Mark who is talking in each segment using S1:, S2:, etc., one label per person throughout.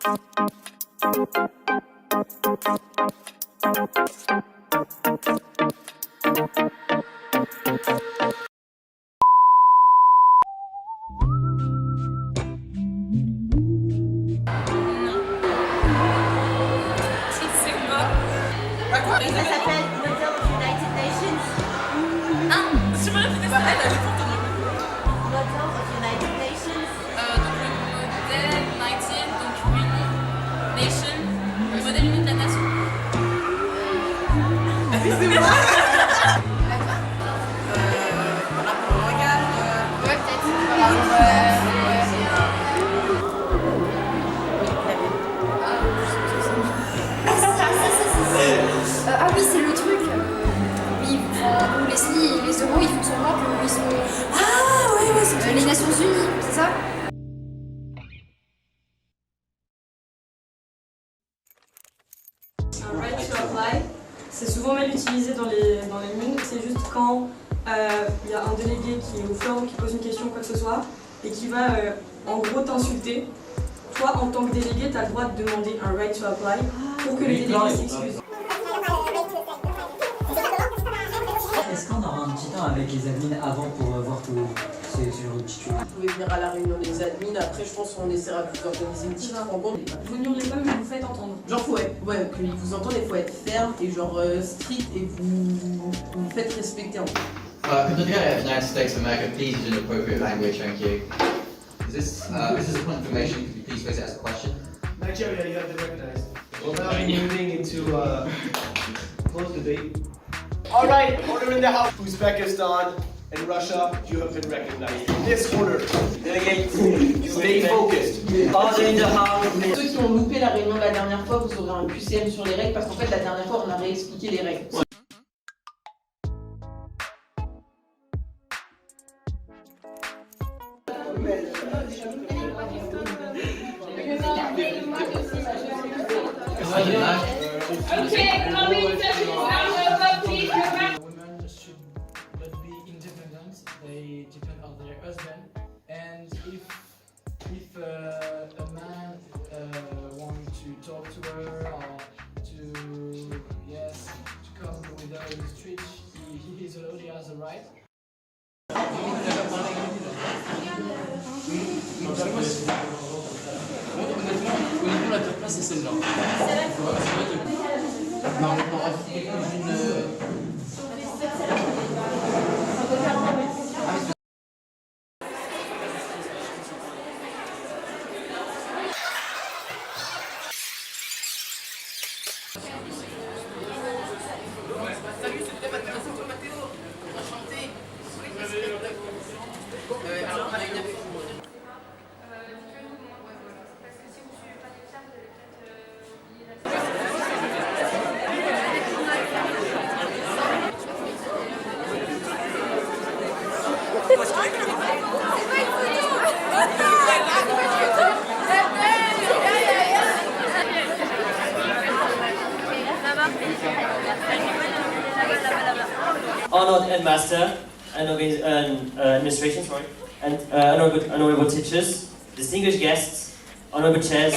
S1: Ça s'appelle Model of United Nations.
S2: Ah, je me répète ça. Elle a le fond de
S1: Model of United Nations.
S2: donc le modèle United, donc Nation, le modèle uni de la nation. Ouais, peut-être.
S3: Ah oui, c'est le truc. Oui, où les euros, ils font semblant qu'ils sont les Nations Unies, c'est ça?
S4: Un right to apply, c'est souvent mal utilisé dans les mines, c'est juste quand il y a un délégué qui est au flanc, qui pose une question ou quoi que ce soit, et qui va en gros t'insulter. Toi, en tant que délégué, tu as le droit de demander un right to apply pour que le délégué s'excuse.
S5: Est-ce qu'on aura un petit temps avec les admins avant pour voir tous ces genres de petits trucs?
S6: Vous pouvez venir à la réunion des admins, après je pense qu'on essaiera de vous organiser une petite rencontre.
S4: Vous n'hurlez pas, mais vous faites entendre.
S6: Genre faut être, qu'ils vous entendent, il faut être ferme et genre strict et vous faites respecter en fait.
S7: Could the United States of America please use an appropriate language, thank you. This is a point of information, could you please pose it as a question?
S8: Nigeria, you have been recognized. We'll now be moving into closed debate. All right, order in the house. Uzbekistan and Russia, you have been recognized. In this order. Delegate, stay focused. Order in the house.
S6: Ceux qui ont loupé la réunion de la dernière fois, vous aurez un QCM sur les règles parce qu'en fait la dernière fois on a réexpliqué les règles.
S9: Women should not be independent. They depend on their husband. And if a man wants to talk to her or to come with her in the street, he is allowed. He has a right.
S10: La top place c'est celle-là.
S11: Honored headmaster and administration, and honorable teachers, distinguished guests, honorable chairs,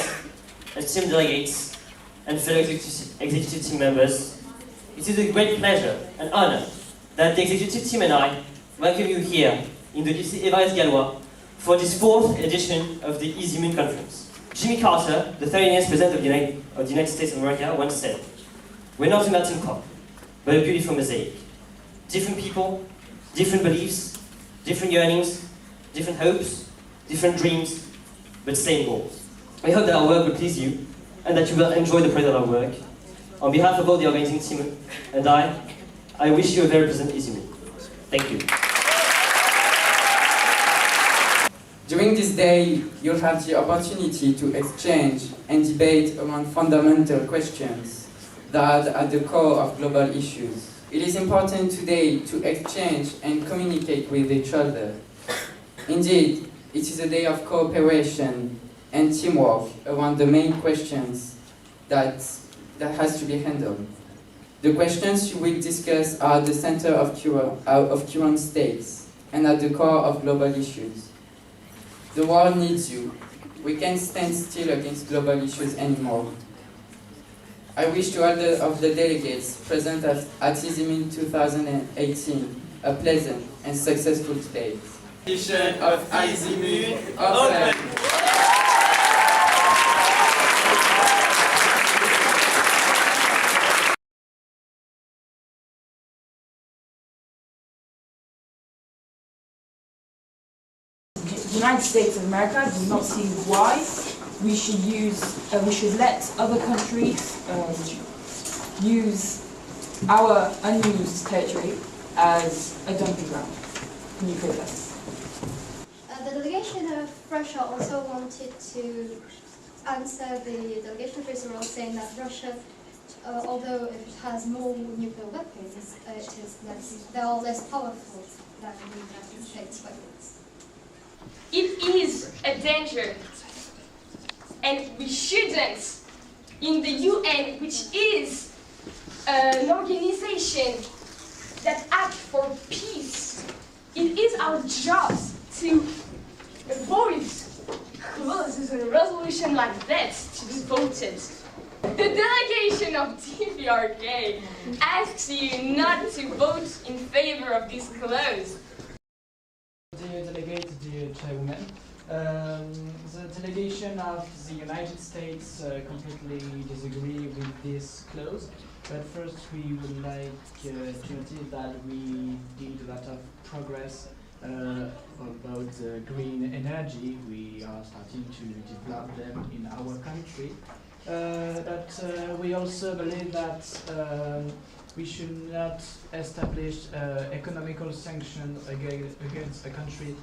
S11: esteemed delegates, and fellow executive team members. It is a great pleasure and honor that the executive team and I welcome you here in the lycée Évariste Galois for this 4th edition of the Isymun conference. Jimmy Carter, the 39th President of the United States of America, once said, "We're not a melting pot, but a beautiful mosaic. Different people, different beliefs, different yearnings, different hopes, different dreams, but same goals." We hope that our work will please you, and that you will enjoy the product of our work. On behalf of all the organizing team and I wish you a very pleasant Isymun. Thank you.
S12: During this day, you'll have the opportunity to exchange and debate around fundamental questions that are at the core of global issues. It is important today to exchange and communicate with each other. Indeed, it is a day of cooperation and teamwork around the main questions that has to be handled. The questions you will discuss are at the center of current states and at the core of global issues. The world needs you, We can't stand still against global issues anymore. I wish to all of the delegates present at Isymun 2018 a pleasant and successful day.
S10: Edition of Isymun
S12: Open!
S13: The United States of America do not see why we should let other countries use our unused territory as a dumping ground. Can you clear that?
S3: The delegation of Russia also wanted to answer the delegation of Israel, saying that Russia, although it has more nuclear weapons, they are less powerful than the United States weapons.
S14: It is a danger, and we shouldn't. In the UN, which is an organization that acts for peace, it is our job to avoid clauses in a resolution like that to be voted. The delegation of DPRK asks you not to vote in favor of this clause.
S9: Dear delegate, dear chairwoman, the delegation of the United States completely disagree with this clause, but first we would like to notice that we did a lot of progress about green energy. We are starting to develop them in our country, but we also believe that we should not establish economical sanctions against a country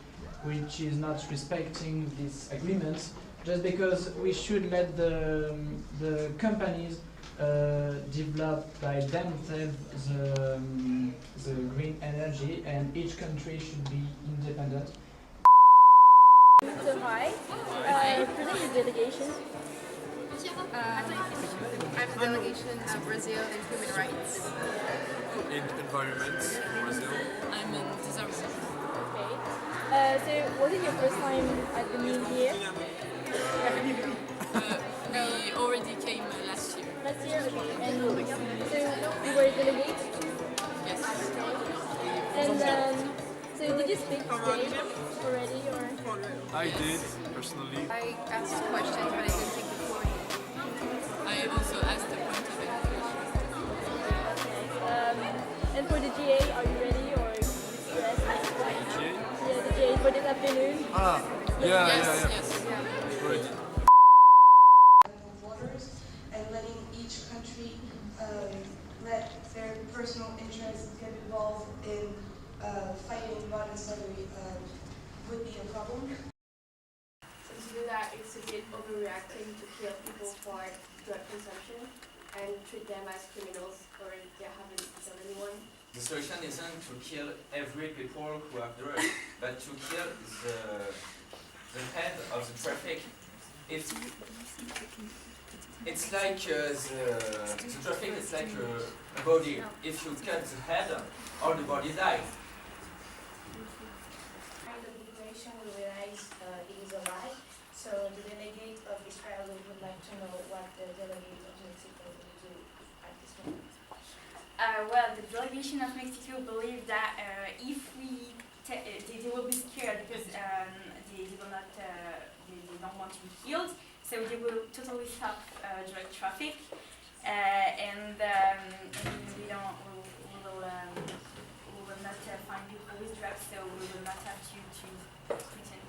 S9: which is not respecting this agreement, just because we should let the companies develop by themselves the green energy, and each country should be independent.
S15: So hi, present the delegation.
S2: I'm the delegation of Brazil in human rights.
S10: In environment, Brazil.
S2: I'm in tourism.
S15: Okay. So was it your first time at the M.U.N here?
S2: We already came last year.
S15: Last year, okay. And so you were a delegate?
S2: Yes.
S15: And so did you speak today already, or?
S10: I did, personally.
S2: I asked questions, but I didn't take the floor. I also asked the point of evaluation.
S15: And for the GA, are you ready, or yes?
S10: GA?
S15: Yeah, the GA for this afternoon.
S2: Yes.
S10: Ready.
S16: Waters and letting each country let their personal interests get involved in fighting modern slavery would be a problem.
S17: Consider that it's a bit overreacting to kill people for drug consumption and treat them as criminals or they haven't killed anyone.
S18: The solution isn't to kill every people who have drugs, but to kill the head of the traffic. It's like the traffic is like a body. If you cut the head, all the body dies.
S17: The population will realize it is a lie. So the delegate of Israel would like to know what the delegate of Mexico will do at this moment.
S19: Well, the delegation of Mexico believe that if we they will be scared because they will not they don't want to be killed, so they will totally stop drug traffic, and we will not find people with drugs, so we will not have to pretend.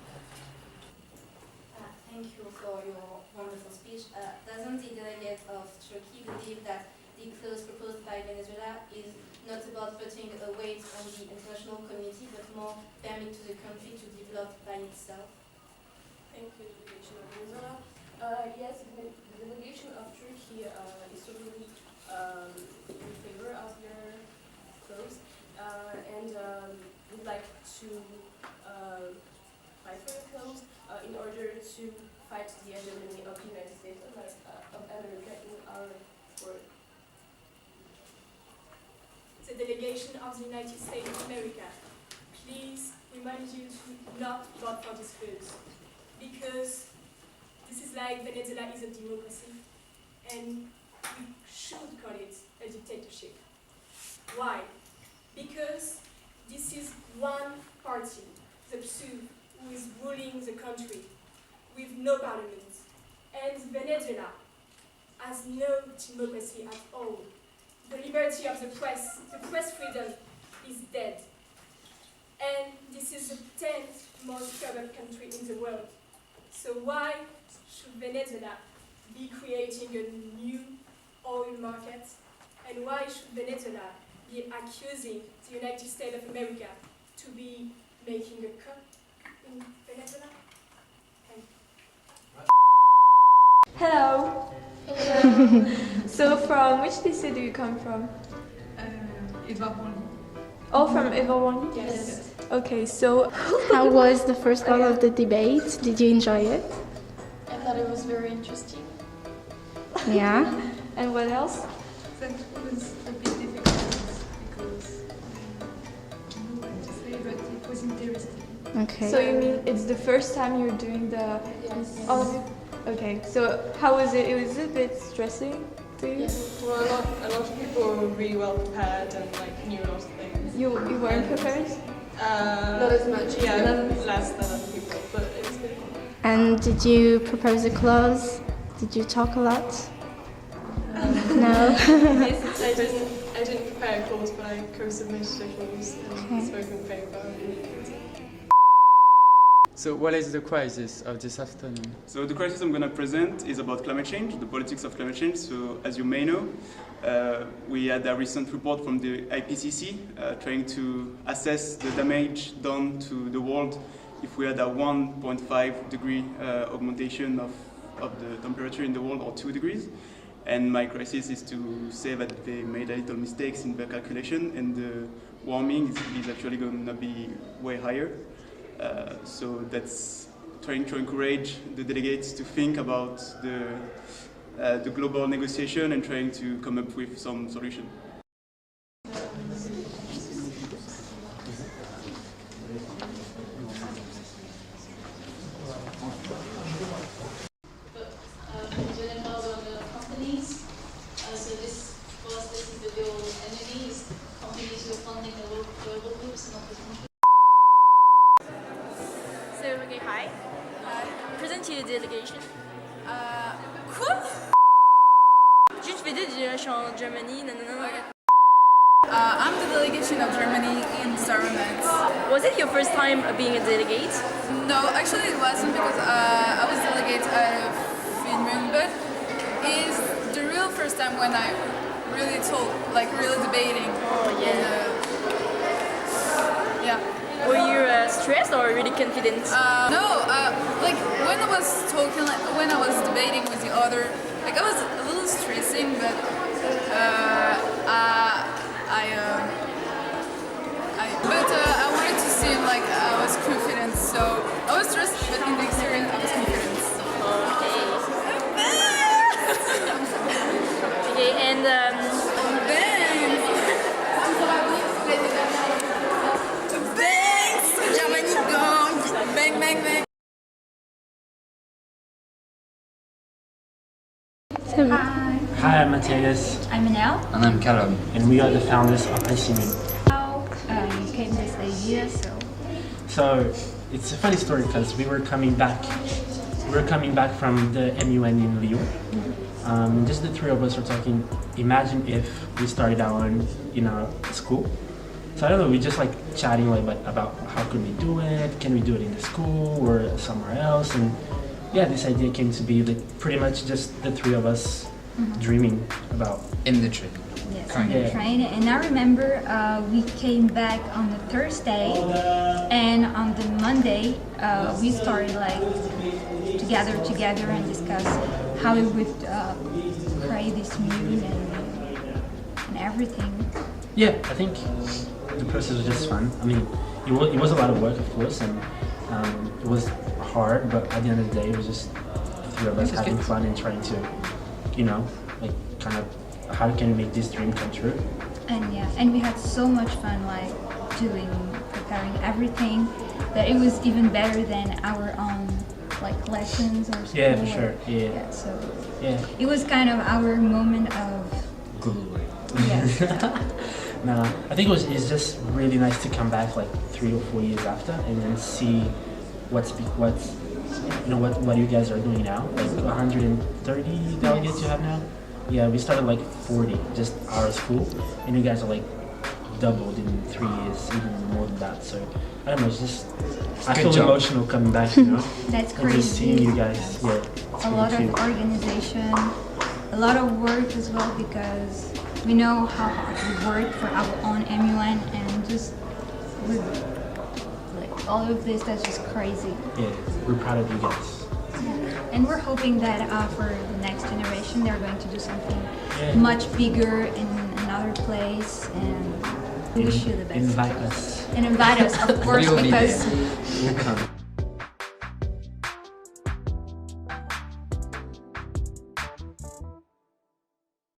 S3: Thank you for your wonderful speech. Doesn't the delegate of Turkey believe that the clause proposed by Venezuela is not about putting a weight on the international community, but more permit to the country to develop by itself?
S17: Thank you, delegation of Venezuela. Yes, the delegation of Turkey is totally in favor of your clause, and would like to fight for the clause in order to fight the hegemony of the United States of America in our world.
S20: The delegation of the United States of America, please remind you to not vote for this clause, because This is like Venezuela is a democracy, and we should call it a dictatorship. Why? Because this is one party, the PSUV, who is ruling the country with no parliament. And Venezuela has no democracy at all. The liberty of the press freedom is dead. And this is the 10th most corrupt country in the world. So why should Venezuela be creating a new oil market? And why should Venezuela be accusing the United States of America to be making a coup in Venezuela?
S15: Hello. So from which lycée do you come from? Oh, from Evalwani?
S20: Yes.
S15: Okay, so
S21: how was the first part of the debate? Did you enjoy it?
S15: I thought it was very interesting.
S21: Yeah.
S15: And what else?
S17: That was a bit difficult because I don't know what to say, but it was interesting.
S21: Okay.
S15: So you mean it's the first time you're doing the...
S17: Yes.
S15: Oh, okay, so how was it? It was a bit stressing to you?
S22: Well, a lot of people were really well prepared and like knew a lot of things.
S15: You weren't prepared?
S22: Not as much. Yeah, less than other people, but it was good.
S21: And did you propose a clause? Did you talk a lot? No.
S22: Yes, I didn't prepare a clause, but I co-submitted a clause and spoken paper.
S12: So what is the crisis of this afternoon?
S23: So the crisis I'm going to present is about climate change, the politics of climate change. So as you may know, we had a recent report from the IPCC trying to assess the damage done to the world if we had a 1.5 degree augmentation of the temperature in the world, or 2 degrees. And my crisis is to say that they made a little mistakes in the calculation, and the warming is actually going to be way higher. So that's trying to encourage the delegates to think about the global negotiation and trying to come up with some solution.
S1: So this is the real enemies, companies who are funding the global groups and opposition.
S15: So, okay, hi. Present to your delegation.
S2: Quoi?
S15: Juste fais des délégation en Germany, nanana.
S2: I'm the delegation of Germany in Staroments.
S15: Was it your first time being a delegate?
S2: No, actually it wasn't, because I was delegate of M.U.N, but it's the real first time when I really talk, like really debating.
S15: Oh yeah.
S2: Yeah.
S15: Were you stressed or really confident?
S2: No, like when I was talking, like, when I was debating with the other, like I was a little stressing, but I wanted to seem like I was confident, so I was stressed, but in the exterior I was confident.
S15: Okay, and
S2: Germany gong! Bang, bang, bang!
S24: Hi, I'm Matthias.
S25: I'm Manel.
S24: And I'm Callum. And we are the founders of Isymun.
S25: How came this idea?
S24: So it's a funny story because we were coming back from the M.U.N in Lyon. Just the three of us were talking. Imagine if we started our own, school. So I don't know. We just like chatting about how could we do it? Can we do it in the school or somewhere else? And yeah, this idea came to be pretty much just the three of us dreaming about
S12: in the train.
S25: Yes, in the train. And I remember we came back on the Thursday, and on the Monday we started to gather together and discuss how we would create this M.U.N and everything.
S24: Yeah, I think the process was just fun. I mean, it was a lot of work, of course, and it was hard, but at the end of the day, it was just the three of us having fun and trying to, kind of, how can we make this dream come true?
S25: And we had so much fun, preparing everything, that it was even better than our own like lessons or school.
S24: Yeah, for sure. Yeah.
S25: So
S24: yeah.
S25: it was kind of our moment of
S24: glory.
S25: Yes.
S24: No, I think it's just really nice to come back like 3 or 4 years after and then see what you guys are doing now. Like 130 delegates you have now. Yeah, we started like 40, just our school, and you guys are like doubled in 3 years, even more than that. So I don't know, I feel emotional coming back, you know.
S25: That's
S24: and just seeing
S25: crazy.
S24: you guys, yeah.
S25: A lot of organization, a lot of work as well, because we know how hard we work for our own M.U.N, and just like all of this, that's just crazy.
S24: Yeah, we're proud of you guys.
S25: And we're hoping that for the next generation, they're going to do something much bigger in another place, and we wish you the best.
S24: Invite us.
S25: And invite us, of course,
S24: We'll be
S25: because
S24: there. We'll come.